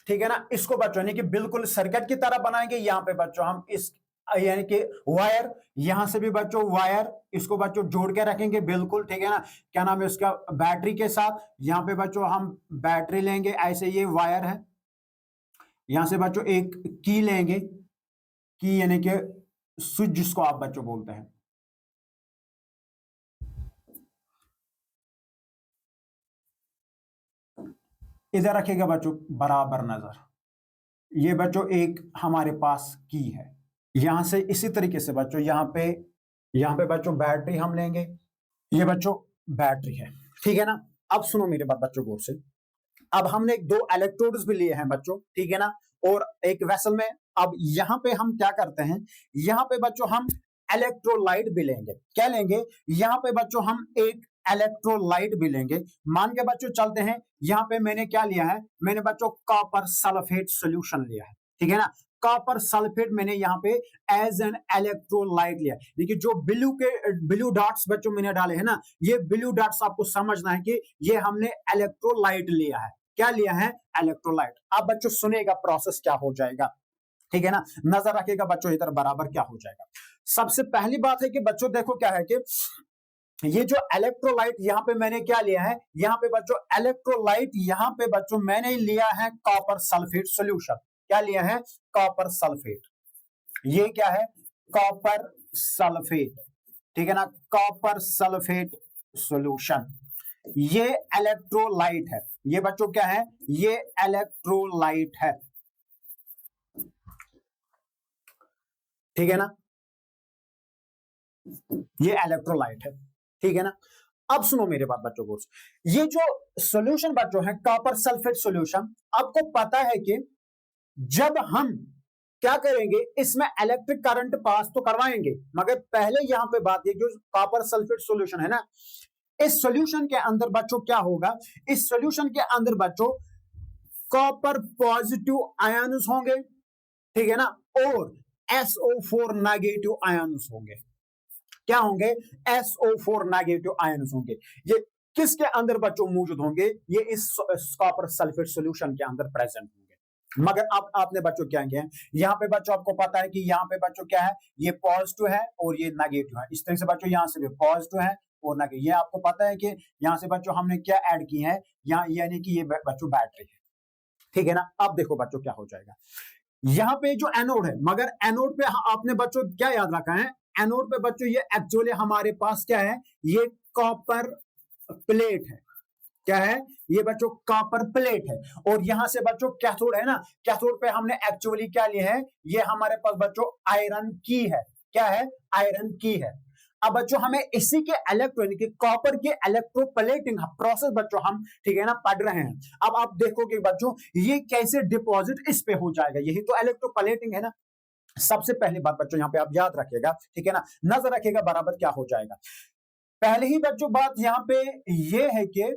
ठीक है ना, इसको बच्चों यानी कि बिल्कुल सर्किट की तरह बनाएंगे। यहां पे बच्चों हम इस यानी कि वायर, यहां से भी बच्चों वायर, इसको बच्चों जोड़ के रखेंगे बिल्कुल, ठीक है ना, क्या नाम है उसका, बैटरी के साथ। यहां पे बच्चों हम बैटरी लेंगे, ऐसे ये वायर है। यहां से बच्चों एक की लेंगे, की यानी कि स्विच जिसको आप बच्चों बोलते हैं। इधर रखेगा बच्चों बराबर नजर, ये बच्चों एक हमारे पास की है। यहां से इसी तरीके से बच्चों यहां पे बच्चों बैटरी हम लेंगे, ये बच्चों बैटरी है, ठीक है ना। अब सुनो मेरे बात बच्चों गौर से, अब हमने दो इलेक्ट्रोड्स भी लिए हैं बच्चों, ठीक है ना, और एक वेसल में। अब यहां पे हम क्या करते हैं, यहां पे बच्चों हम इलेक्ट्रोलाइट भी लेंगे, क्या लेंगे, यहां पे बच्चों हम एक इलेक्ट्रोलाइट भी लेंगे। मान के बच्चों चलते हैं, यहां पे मैंने क्या लिया है, मैंने बच्चों कॉपर सल्फेट सॉल्यूशन लिया है, ठीक है ना। कॉपर सल्फेट मैंने यहाँ पे एज एन इलेक्ट्रोलाइट लिया। देखिए जो ब्लू डॉट्स बच्चों मैंने डाले हैं ना, ये ब्लू डॉट्स आपको समझना है कि ये हमने इलेक्ट्रोलाइट लिया है। क्या लिया है, इलेक्ट्रोलाइट। अब बच्चों सुनेगा प्रोसेस क्या हो जाएगा, ठीक है ना, नजर रखेगा बच्चों इधर बराबर क्या हो जाएगा। सबसे पहली बात है कि बच्चों देखो क्या है कि ये जो इलेक्ट्रोलाइट यहां पे मैंने क्या लिया है, यहां पे बच्चों इलेक्ट्रोलाइट, यहां पे बच्चों मैंने लिया है कॉपर सल्फेट सॉल्यूशन। क्या लिया है, कॉपर सल्फेट। ये क्या है, कॉपर सल्फेट, ठीक है ना, कॉपर सल्फेट सॉल्यूशन। ये इलेक्ट्रोलाइट है, ये बच्चों क्या है, ये इलेक्ट्रोलाइट है, ठीक है ना, ये इलेक्ट्रोलाइट है, ठीक है ना। अब सुनो मेरे बात बच्चों को, ये जो सॉल्यूशन बच्चों है कॉपर सल्फेट सॉल्यूशन, आपको पता है कि जब हम क्या करेंगे, इसमें इलेक्ट्रिक करंट पास तो करवाएंगे, मगर पहले यहां पे बात है जो कॉपर सल्फेट सॉल्यूशन है ना, इस सॉल्यूशन के अंदर बच्चों क्या होगा, इस सॉल्यूशन के अंदर बच्चों कॉपर पॉजिटिव आयन्स होंगे, ठीक है ना, और SO4 नेगेटिव आयन्स होंगे। क्या होंगे, SO4 नेगेटिव आयन्स होंगे। ये किसके अंदर बच्चों मौजूद होंगे, ये इस कॉपर सल्फेट सॉल्यूशन के अंदर प्रेजेंट होंगे। मगर अब आपने बच्चों क्या किया है, यहाँ पे बच्चों आपको पता है कि यहाँ पे बच्चों क्या है, ये पॉजिटिव है और ये नेगेटिव है। इस तरह से बच्चों यहाँ से भी पॉजिटिव है और नेगेटिव। ये आपको पता है कि यहाँ से बच्चों हमने क्या ऐड की है, यहाँ यानी कि ये बच्चों बैटरी है, ठीक है ना। अब देखो बच्चों क्या हो जाएगा, यहाँ पे जो एनोड है, मगर एनोड पे आपने बच्चों क्या याद रखा है, एनोड पे बच्चों ये एक्चुअली हमारे पास क्या है, ये कॉपर प्लेट है। क्या है, ये बच्चों कॉपर प्लेट है। और यहां से बच्चों कैथोड है ना, कैथोड पे हमने एक्चुअली क्या लिया है, ये हमारे पास बच्चों आयरन की है। क्या है, आयरन की है। अब बच्चों हमें इसी के इलेक्ट्रॉनिक कॉपर के इलेक्ट्रोप्लेटिंग प्रोसेस बच्चों हम, ठीक है ना, पढ़ रहे हैं। अब आप देखोगे बच्चों ये कैसे डिपॉजिट इस पे हो जाएगा, यही तो इलेक्ट्रोप्लेटिंग है ना। सबसे पहली बात बच्चों यहाँ पे आप याद रखिएगा, ठीक है ना, नजर रखिएगा बराबर क्या हो जाएगा। पहले ही बच्चों बात यहाँ पे ये है कि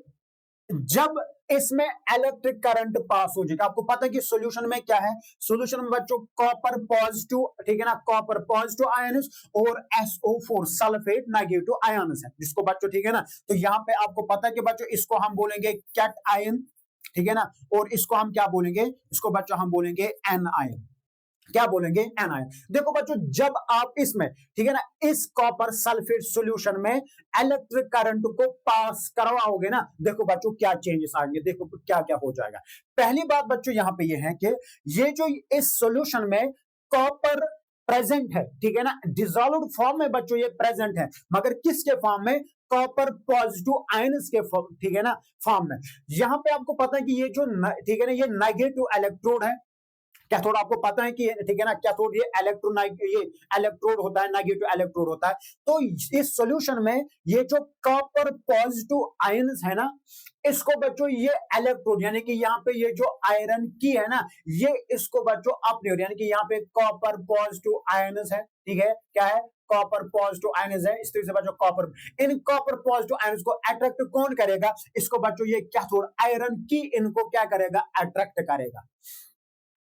जब इसमें इलेक्ट्रिक करंट पास हो जाएगा, आपको पता है कि सॉल्यूशन में क्या है, सॉल्यूशन में बच्चों कॉपर पॉजिटिव, ठीक है ना, कॉपर पॉजिटिव आयन्स और SO4 सल्फेट नेगेटिव आयन्स है, जिसको बच्चों, ठीक है ना। तो यहाँ पे आपको पता है कि बच्चों इसको हम बोलेंगे कैट आयन, ठीक है ना, और इसको हम क्या बोलेंगे, इसको बच्चों हम बोलेंगे एन आयन। क्या बोलेंगे, एनायन। देखो बच्चों जब आप इसमें, ठीक है ना, इस कॉपर सल्फेट सॉल्यूशन में इलेक्ट्रिक करंट को पास करवाओगे ना, देखो बच्चों क्या चेंजेस आएंगे, देखो क्या क्या हो जाएगा। पहली बात बच्चों यहां पे ये है कि ये जो इस सॉल्यूशन में कॉपर प्रेजेंट है, ठीक है ना, डिसॉल्व्ड फॉर्म में बच्चों ये प्रेजेंट है, मगर किसके फॉर्म में, कॉपर पॉजिटिव आयन्स के फॉर्म, ठीक है ना, फॉर्म में। यहां पे आपको पता है कि ये जो, ठीक है ना, ये नेगेटिव इलेक्ट्रोड है, कैथोड आपको पता है कि ठीक है ना, कैथोड ये इलेक्ट्रोड होता है, नेगेटिव इलेक्ट्रोड होता है। तो इस सॉल्यूशन में ये जो कॉपर पॉजिटिव आयंस है ना, इसको बच्चों ये इलेक्ट्रोड यानी कि यहाँ पे ये जो आयरन की है ना, ये इसको बच्चों अपने यानी कि यहाँ पे कॉपर पॉजिटिव आयंस है, ठीक है, क्या है, कॉपर पॉजिटिव आयंस है। इस तरह से बच्चों copper, in copper positive ions को अट्रैक्ट कौन करेगा, इसको बच्चों ये कैथोड आयरन की इनको क्या करेगा, अट्रैक्ट करेगा।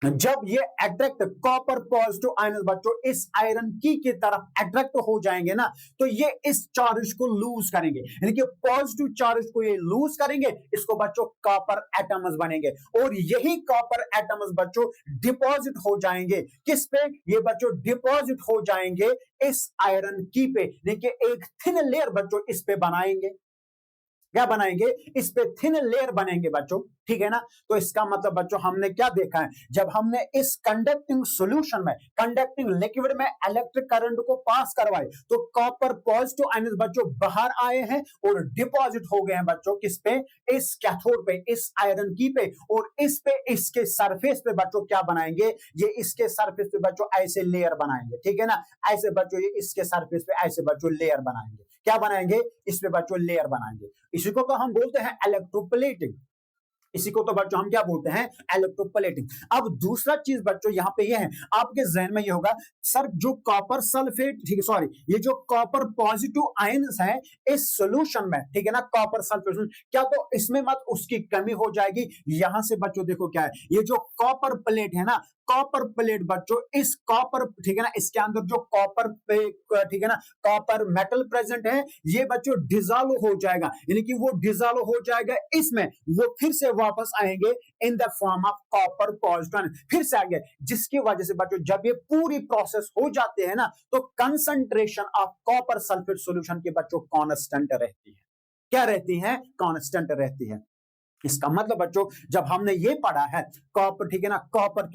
जब ये अट्रैक्ट कॉपर पॉजिटिव आयंस बच्चों इस आयरन की तरफ अट्रैक्ट हो जाएंगे ना, तो ये इस चार्ज को लूज करेंगे, यानी कि पॉजिटिव चार्ज को ये लूज करेंगे, इसको बच्चों कॉपर एटम्स बनेंगे, और यही कॉपर एटम्स बच्चों डिपॉजिट हो जाएंगे किस पे, ये बच्चों डिपॉजिट हो जाएंगे इस आयरन की पे, यानी कि एक थिन लेयर बच्चों इस पे बनाएंगे, क्या बनाएंगे, इस पे थिन लेयर बनेंगे बच्चों, ठीक है ना। तो इसका मतलब बच्चों हमने क्या देखा है, जब हमने इस कंडक्टिंग सॉल्यूशन में, कंडक्टिंग लिक्विड में इलेक्ट्रिक करंट को पास करवाए, तो कॉपर पॉजिटिव आयंस बच्चों बाहर आए हैं और डिपॉजिट हो गए हैं बच्चों किस पे, इस कैथोड पे, इस आयरन की पे, और इस पे इसके सरफेस पे बच्चों क्या बनाएंगे, ये इसके सरफेस पे बच्चों ऐसे लेयर बनाएंगे, ठीक है ना, ऐसे बच्चों ये इसके सरफेस पे ऐसे बच्चों लेयर बनाएंगे, क्या बनाएंगे, इस पे बच्चों लेयर बनाएंगे। इसी को तो हम बोलते हैं इलेक्ट्रोप्लेटिंग, इसी को तो बच्चों हम क्या बोलते हैं, इलेक्ट्रोप्लेटिंग। अब दूसरा चीज बच्चों यहाँ पे ये है, आपके जहन में ये होगा, सर जो कॉपर सल्फेट, ठीक है, सॉरी, ये जो कॉपर पॉजिटिव आयंस है इस सॉल्यूशन में, ठीक है ना, कॉपर सल्फेट, क्या तो इसमें मत उसकी कमी हो जाएगी। यहां से बच्चों देखो क्या है, ये जो कॉपर प्लेट है ना, कॉपर प्लेट बच्चों, इस कॉपर, ठीक है ना, इसके अंदर जो कॉपर पे, ठीक है ना, कॉपर मेटल प्रेजेंट है, ये बच्चों डिसॉल्व हो जाएगा, यानी कि वो डिसॉल्व हो जाएगा इसमें, वो फिर से वापस आएंगे in the form of copper positive, फिर से आएंगे, जिसकी वजह से बच्चों जब ये पूरी प्रोसेस हो जाते हैं ना, तो concentration of copper sulphate solution की बच्चों कांस्टेंट रहती है, क्या रहती है, कांस्टेंट रहती है। इसका मतलब बच्चों जब हमने ये पढ़ा है कॉपर, ठीक है ना, कॉपर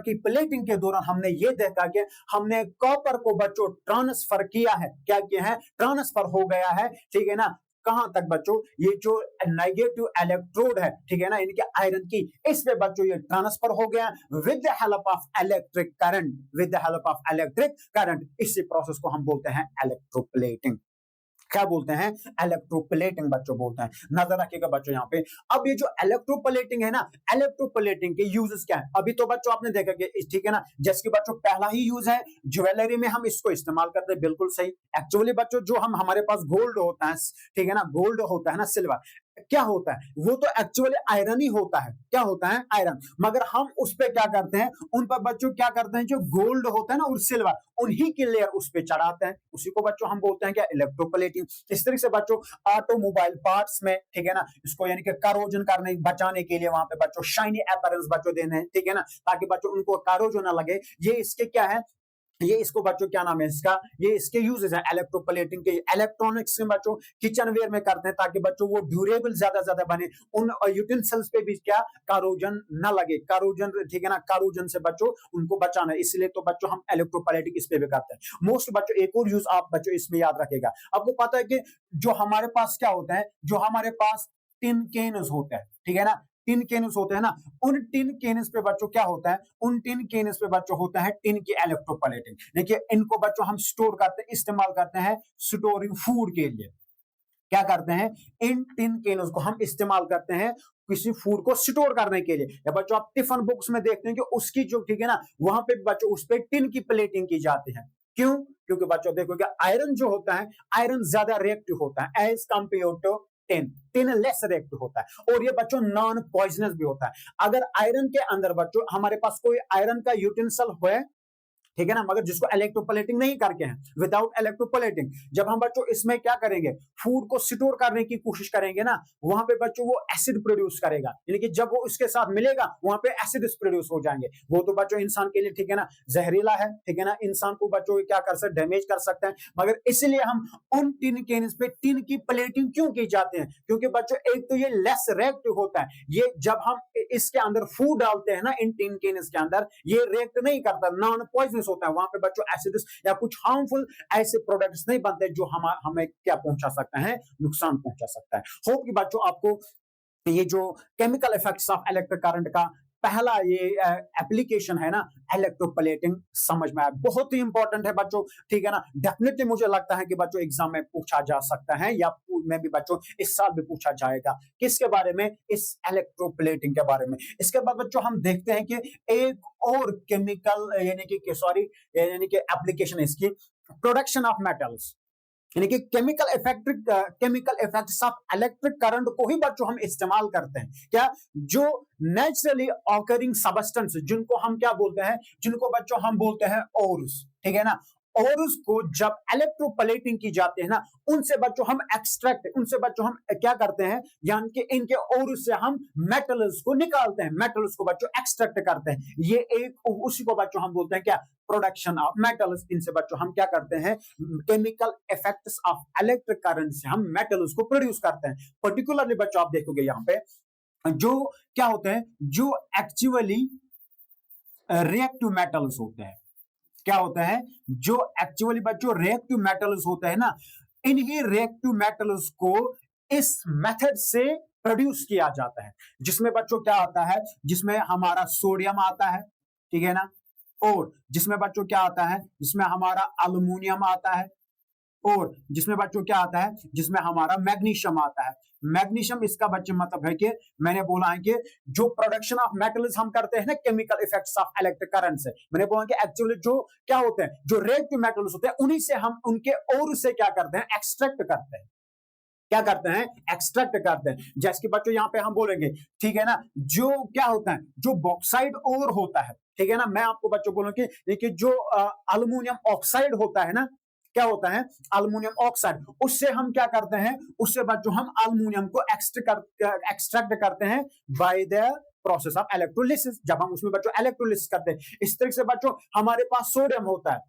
की प्लेटिंग के दौरान हमने ये देखा कि हमने कॉपर को बच्चों ट्रांसफर किया है, क्या किया है, ट्रांसफर हो गया है, ठीक है ना, कहां तक बच्चों, ये जो नेगेटिव इलेक्ट्रोड है, ठीक है ना, इनके आयरन की, इस पे बच्चों ये ट्रांसफर हो गया with the help of electric current, with the help of electric current. इसी प्रोसेस को हम बोलते हैं इलेक्ट्रोप्लेटिंग, क्या बोलते हैं, इलेक्ट्रोप्लेटिंग बच्चों बोलते हैं। नजर रखिएगा बच्चों यहाँ पे, अब ये जो इलेक्ट्रोप्लेटिंग है ना, इलेक्ट्रोप्लेटिंग के यूजेस क्या है, अभी तो बच्चों आपने देखा कि ठीक है ना, जैसे कि बच्चों पहला ही यूज है ज्वेलरी में हम इसको इस्तेमाल करते हैं, बिल्कुल सही। एक्चुअली बच्चों जो हमारे पास गोल्ड होता है, ठीक है ना, गोल्ड होता है ना, सिल्वर, क्या होता है, वो तो एक्चुअली आयरन ही होता है, क्या होता है, आयरन, मगर हम उस पे क्या करते हैं, उन पर बच्चों क्या करते हैं, जो गोल्ड होता है ना और सिल्वर, उन्हीं की लेयर उस पे चढ़ाते हैं, उसी को बच्चों हम बोलते हैं क्या, इलेक्ट्रोप्लेटिंग। इस तरीके से बच्चों ऑटोमोबाइल पार्ट्स में, ठीक है ना, इसको यानी कि करोजन करने बचाने के लिए वहां पे बच्चों शाइनी अपीयरेंस बच्चों देने हैं, ठीक है ना, ताकि बच्चों उनको करोजन ना लगे। ये इसके क्या है, ये इसको बच्चों क्या नाम है इसका, ये इसके यूजेस है इलेक्ट्रोप्लेटिंग के। इलेक्ट्रॉनिक्स में बच्चों किचन वेयर में करते हैं ताकि बच्चों वो ड्यूरेबल ज्यादा बने, उन यूटेंसिल्स पे भी क्या करोजन ना लगे, करोजन, ठीक है ना, करोजन से बच्चों उनको बचाना है, इसलिए तो बच्चों हम इलेक्ट्रोप्लेटिंग इस पे भी करते हैं। मोस्ट बच्चों एक और यूज आप बच्चों इसमें याद रखेगा, आपको पता है कि जो हमारे पास क्या होता है, जो हमारे पास टिन कैन्स होता है, ठीक है ना, टिन कैन्स होते हैं ना, उन टिन कैन्स पे बच्चों क्या होता है, उन टिन कैन्स पे बच्चों होता है टिन की इलेक्ट्रोप्लेटिंग। देखिए इनको बच्चों हम स्टोर करते हैं, इस्तेमाल करते हैं स्टोरिंग फूड के लिए, क्या करते हैं, इन टिन कैन्स को हम इस्तेमाल करते हैं किसी फूड को स्टोर करने के लिए। या बच्चों आप टिफिन बॉक्स में देखते हैं कि उसकी जो, ठीक है ना, वहां पे बच्चों उस पे टिन की प्लेटिंग की जाती है, क्यों, क्योंकि बच्चों देखो कि आयरन जो होता है, आयरन ज्यादा रिएक्टिव होता है as compared to tin less reactive होता है, और ये बच्चों नॉन पॉइजनस भी होता है। अगर आयरन के अंदर बच्चों हमारे पास कोई आयरन का यूटेंसिल है, ठीक है ना, मगर जिसको इलेक्ट्रोप्लेटिंग नहीं करके हैं, विदाउट इलेक्ट्रोप्लेटिंग, जब हम बच्चों इसमें क्या करेंगे, फूड को स्टोर करने की कोशिश करेंगे ना, वहां पे बच्चों वो एसिड प्रोड्यूस करेगा, यानी कि जब वो उसके साथ मिलेगा वहां पे एसिड प्रोड्यूस हो जाएंगे, वो तो बच्चों इंसान के लिए, ठीक है ना, जहरीला है, ठीक है ना, इंसान को बच्चों क्या कर सकते, डैमेज कर सकते हैं। मगर इसलिए हम उन टिन कैन्स पे टिन की प्लेटिंग क्यों की जाती है, क्योंकि बच्चों एक तो ये लेस रिएक्टिव होता है, ये जब हम इसके अंदर फूड डालते हैं ना, इन टिन कैन्स के अंदर, ये रिएक्ट नहीं करता, नॉन पॉइजनस होता है, वहां पे बच्चों एसिड्स या कुछ हार्मफुल ऐसे प्रोडक्ट्स नहीं बनते जो हमें क्या पहुंचा सकता है, नुकसान पहुंचा सकता है। होप कि बच्चों आपको ये जो chemical effects of electric current का पहला ये एप्लीकेशन है ना इलेक्ट्रोप्लेटिंग, समझ में आया, बहुत ही इंपॉर्टेंट है बच्चों, ठीक है ना। डेफिनेटली मुझे लगता है कि बच्चों एग्जाम में पूछा जा सकता है या में भी बच्चों इस साल भी पूछा जाएगा। किसके बारे में? इस इलेक्ट्रोप्लेटिंग के बारे में। इसके बाद बच्चों हम देखते हैं कि एक और केमिकल यानी कि एप्लीकेशन इसकी प्रोडक्शन ऑफ मेटल्स, यानी कि chemical effects of electric current को ही बच्चों हम इस्तेमाल करते हैं। क्या? जो नेचुरली ऑकरिंग सब्सटेंस, जिनको हम क्या बोलते हैं, जिनको बच्चों हम बोलते हैं ओर्स, ठीक है ना। और उसको जब इलेक्ट्रोप्लेटिंग की जाती है ना, उनसे बच्चों हम उनसे बच्चों हम क्या करते हैं, यानी कि इनके और से हम मेटल्स को निकालते हैं, मेटल्स को बच्चों एक्सट्रैक्ट करते हैं। ये एक उसी को बच्चों हम बोलते हैं क्या? Production of metals. इनसे बच्चों हम क्या करते हैं? Chemical effects of electric current से हम मेटल्स को प्रोड्यूस करते हैं। पर्टिकुलरली बच्चों आप देखोगे यहां पे जो क्या होते हैं, जो एक्चुअली रिएक्टिव मेटल्स होते हैं, क्या होता है, जो एक्चुअली बच्चों रिएक्टिव मेटल्स होते हैं ना, इन्हीं रिएक्टिव मेटल्स को इस मेथड से प्रोड्यूस किया जाता है, जिसमें बच्चों क्या आता है, जिसमें हमारा सोडियम आता है, ठीक है ना, और जिसमें बच्चों क्या आता है, जिसमें हमारा अल्युमिनियम आता है, और जिसमें बच्चों क्या आता है, जिसमें हमारा मैग्नीशियम आता है। मैग्नीशियम इसका बच्चे मतलब है कि मैंने बोला है कि जो प्रोडक्शन ऑफ मेटल्स हम करते हैं ना chemical effects of electric current से, मैंने बोला कि एक्चुअली जो क्या होते हैं, जो रिएक्टिव मेटल्स होते हैं, उन्हीं से हम उनके और से क्या करते हैं, एक्सट्रैक्ट करते हैं। क्या करते हैं? एक्सट्रैक्ट करते हैं। जैसे कि बच्चों यहां पे हम बोलेंगे, ठीक है ना, जो क्या होता है, जो बॉक्साइड ओर होता है, ठीक है ना, मैं आपको बच्चों बोलूंगी कि जो अल्युमिनियम ऑक्साइड होता है ना, क्या होता है, अल्युमिनियम ऑक्साइड, उससे हम क्या करते हैं, उससे बच्चों हम अल्युमिनियम को एक्सट्रैक्ट करते हैं by the process of electrolysis. जब हम उसमें बच्चों इलेक्ट्रोलिसिस करते हैं, इस तरह से बच्चों हमारे पास सोडियम होता है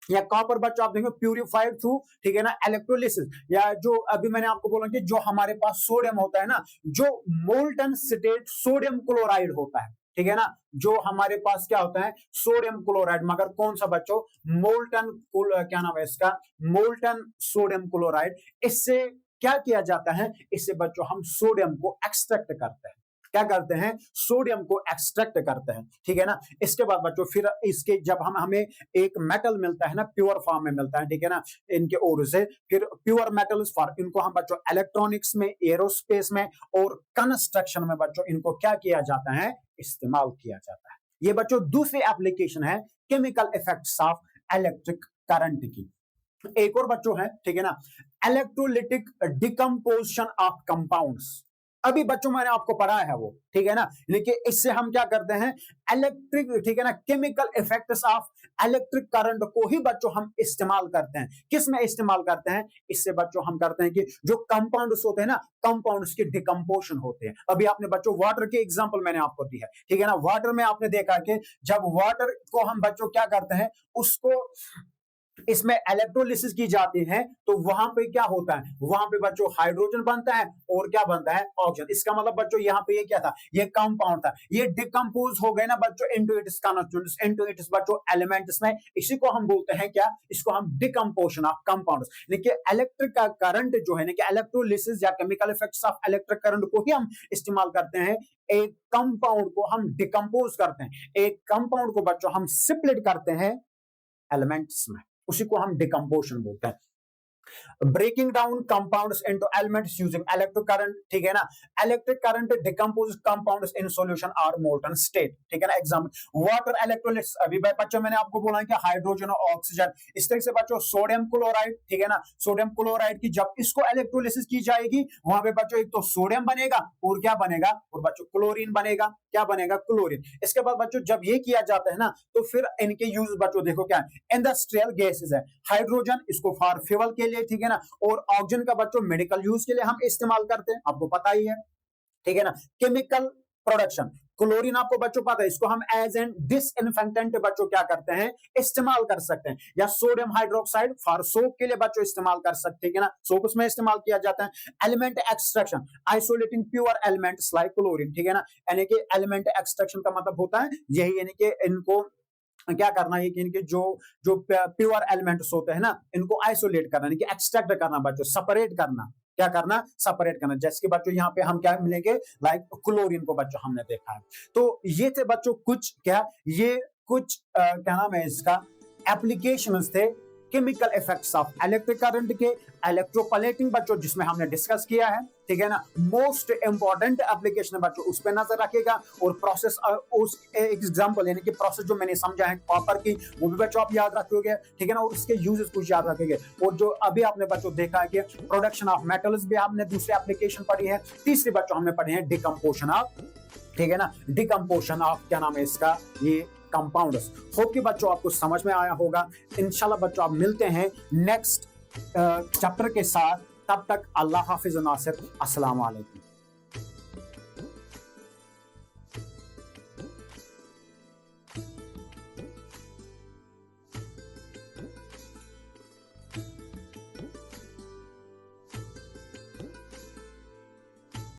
या कॉपर बच्चों आप देखेंगे प्यूरिफाइड थ्रू, ठीक है ना, इलेक्ट्रोलिसिस, या जो अभी मैंने आपको बोला कि जो हमारे पास सोडियम होता है ना, जो मोल्टन स्टेट सोडियम क्लोराइड होता है, ठीक है ना, जो हमारे पास क्या होता है, सोडियम क्लोराइड, मगर कौन सा बच्चों, मोल्टन, क्या नाम है इसका, मोल्टन सोडियम क्लोराइड। इससे क्या किया जाता है, इससे बच्चों हम सोडियम को एक्सट्रैक्ट करते हैं। क्या करते हैं? सोडियम को एक्सट्रैक्ट करते हैं, ठीक है ना। इसके बाद बच्चों फिर इसके जब हमें एक मेटल मिलता है ना, प्योर फॉर्म में मिलता है, ठीक है ना, इनके ओर से, फिर प्योर मेटल्स फॉर इनको हम बच्चों इलेक्ट्रॉनिक्स में, एरोस्पेस में और कंस्ट्रक्शन में बच्चों इनको क्या किया जाता है, इस्तेमाल किया जाता है। ये बच्चों दूसरी एप्लीकेशन है chemical effects of electric current की। एक और बच्चों है, ठीक है ना, इलेक्ट्रोलिटिक डिकम्पोजिशन ऑफ कंपाउंड्स। अभी बच्चों मैंने आपको पढ़ाया है वो, ठीक है ना, लेकिन इससे हम क्या करते हैं, इलेक्ट्रिक, ठीक है ना, chemical effects of electric current को ही बच्चों हम इस्तेमाल करते हैं। किस में इस्तेमाल करते हैं? इससे बच्चों हम करते हैं कि जो कंपाउंड्स होते हैं ना, कंपाउंड्स के डिकम्पोजिशन होते हैं। अभी आपने बच्चों वाटर के एग्जांपल मैंने आपको दी है, ठीक है ना, वाटर में आपने देखा कि जब वाटर को हम बच्चों क्या करते हैं, उसको इसमें इलेक्ट्रोलिसिस की जाती है, तो वहां पे क्या होता है, वहां पे बच्चों हाइड्रोजन बनता है और क्या बनता है, ऑक्सीजन। इसका मतलब बच्चों यहाँ पे ये क्या था, ये कंपाउंड था, ये डिकम्पोज हो गए ना बच्चों into its constituents, into its बच्चों एलिमेंट्स में। इसी को हम बोलते हैं क्या, इसको हम डिकम्पोजिशन ऑफ कंपाउंड्स। देखिए इलेक्ट्रिक का करंट जो है ना, कि इलेक्ट्रोलिसिस या chemical effects of electric current को ही हम इस्तेमाल करते हैं। एक कंपाउंड को हम डिकम्पोज करते हैं, एक कंपाउंड को बच्चों हम स्प्लिट करते हैं एलिमेंट्स में, उसी को हम डिकम्पोजिशन बोलते हैं। Breaking down compounds into elements using electric current, ठीक है ना, electric current decompose compounds in solution और मोल्टन स्टेट, ठीक है ना। एग्जांपल वाटर इलेक्ट्रोलिसिस, अभी बच्चों मैंने आपको बोला कि हाइड्रोजन और ऑक्सीजन। इस तरह से बच्चों सोडियम क्लोराइड, ठीक है ना, सोडियम क्लोराइड की जब इसको इलेक्ट्रोलिसिस की जाएगी, वहां पे बच्चों एक तो सोडियम बनेगा और क्या बनेगा, और बच्चों क्लोरीन बनेगा। क्या बनेगा? क्लोरीन। इसके बाद बच्चों जब ये किया जाता है ना, तो फिर इनके यूज बच्चों देखो क्या है, इंडस्ट्रियल गैसेस है, हाइड्रोजन इसको फॉर फ्यूल के लिए, ठीक है ना, और ऑक्सीजन का बच्चों मेडिकल यूज के लिए हम इस्तेमाल करते हैं, आपको पता ही है, ठीक है ना। केमिकल प्रोडक्शन, क्लोरीन आपको बच्चों पता है, इसको हम एज एन डिसइंफेक्टेंट बच्चों क्या करते हैं, इस्तेमाल कर सकते हैं। या सोडियम हाइड्रोक्साइड फॉर सोप के लिए बच्चों इस्तेमाल कर सकते हैं, ना, सोप उसमें इस्तेमाल किया जाता है। Element extraction, isolating pure elements like chlorine, ठीक है ना, यानी कि एलिमेंट एक्सट्रैक्शन का मतलब होता है यही, यानी कि इनको क्या करना है कि इनके जो जो प्योर एलिमेंट्स होते हैं ना, इनको आइसोलेट करना, यानी कि एक्सट्रैक्ट करना बच्चों, सेपरेट करना। क्या करना, सेपरेट करना। जैसे कि बच्चों यहाँ पे हम क्या मिलेंगे, लाइक क्लोरीन को बच्चों हमने देखा है। तो ये थे बच्चों कुछ क्या, ये कुछ क्या नाम है इसका, एप्लीकेशंस थे chemical effects of electric current के, इलेक्ट्रोप्लेटिंग बच्चों जिसमें हमने डिस्कस किया है, ठीक है ना। मोस्ट इंपॉर्टेंट एप्लीकेशन है बच्चों, उस पर नजर रखिएगा। और प्रोसेस, उस एग्जांपल यानी कि प्रोसेस जो मैंने समझा है कॉपर की, वो भी बच्चों आप याद रखोगे, ठीक है ना। और उसके यूजेस कुछ याद रखेंगे। और जो अभी आपने बच्चों देखा है कि प्रोडक्शन ऑफ मेटल्स भी आपने दूसरी एप्लीकेशन पढ़ी है। तीसरी बच्चों हमने पढ़ी है डिकम्पोजिशन ऑफ, ठीक है ना, डिकम्पोजिशन ऑफ क्या नाम है इसका, ये कंपाउंड्स। होप कि बच्चों आपको समझ में आया होगा। इंशाल्लाह बच्चों आप मिलते हैं नेक्स्ट चैप्टर के साथ। तब तक अल्लाह हाफिज नासिर, अस्सलाम वालेकुम।